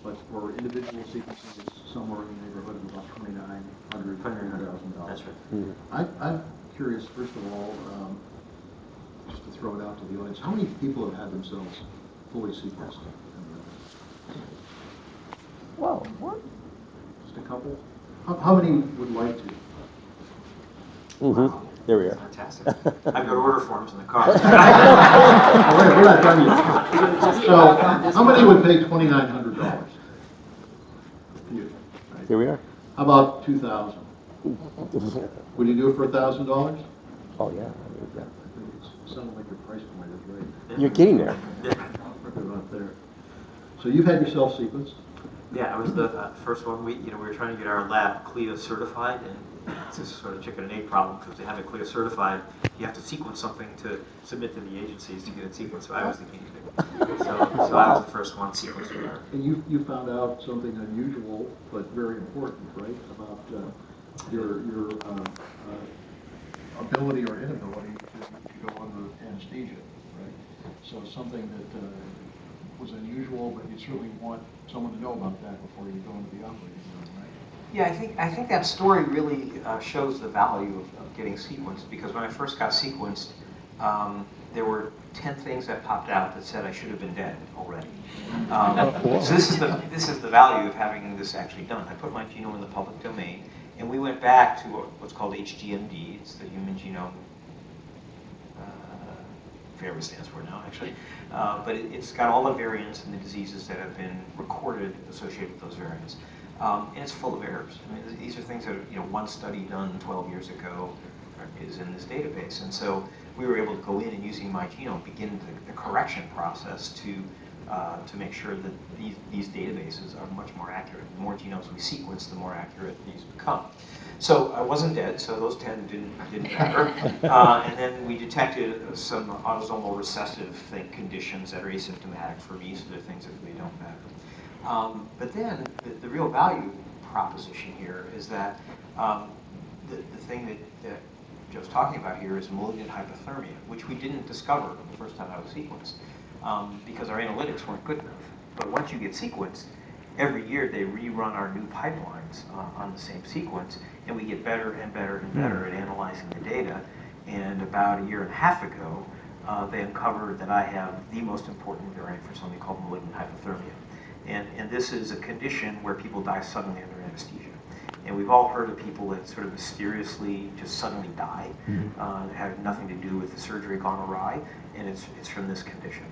but for individual sequences, it's somewhere in the neighborhood of about $2,900, $300,000. That's right. I'm curious, first of all, just to throw it out to the audience, how many people have had themselves fully sequenced? Whoa, what? Just a couple? How many would like to? Mm-hmm. There we are. Fantastic. I've got order forms in the car. We're not done yet. So, how many would pay $2,900? You, right? Here we are. How about $2,000? Would you do it for $1,000? Oh, yeah. I mean, yeah. I think it sounded like your price point is right. You're getting there. Right about there. So you've had yourself sequenced? Yeah, I was the first one. We were trying to get our lab CLIA certified, and it's this sort of chicken and egg problem because to have it CLIA certified, you have to sequence something to submit to the agencies to get it sequenced. So I was the guinea pig. So I was the first one sequenced with our. And you found out something unusual but very important, right? About your ability or inability to go under anesthesia, right? So something that was unusual, but you certainly want someone to know about that before you go into the operating room, right? Yeah, I think that story really shows the value of getting sequenced, because when I first got sequenced, there were 10 things that popped out that said I should have been dead already. So this is the value of having this actually done. I put my genome in the public domain, and we went back to what's called HGMD. It's the Human Genome. I forget what it stands for now, actually. But it's got all the variants and the diseases that have been recorded associated with those variants. And it's full of errors. I mean, these are things that, one study done 12 years ago is in this database. And so we were able to go in and using my genome begin the correction process to make sure that these databases are much more accurate. The more genomes we sequence, the more accurate these become. So I wasn't dead, so those 10 didn't matter. And then we detected some autosomal recessive conditions that are asymptomatic for me, so they're things that really don't matter. But then the real value proposition here is that the thing that Joe's talking about here is malignant hypothermia, which we didn't discover the first time I was sequenced because our analytics weren't good enough. But once you get sequenced, every year they rerun our new pipelines on the same sequence, and we get better and better and better at analyzing the data. And about a year and a half ago, they uncovered that I have the most important variant for something called malignant hypothermia. And this is a condition where people die suddenly under anesthesia. And we've all heard of people that sort of mysteriously just suddenly die, had nothing to do with the surgery gone awry, and it's from this condition.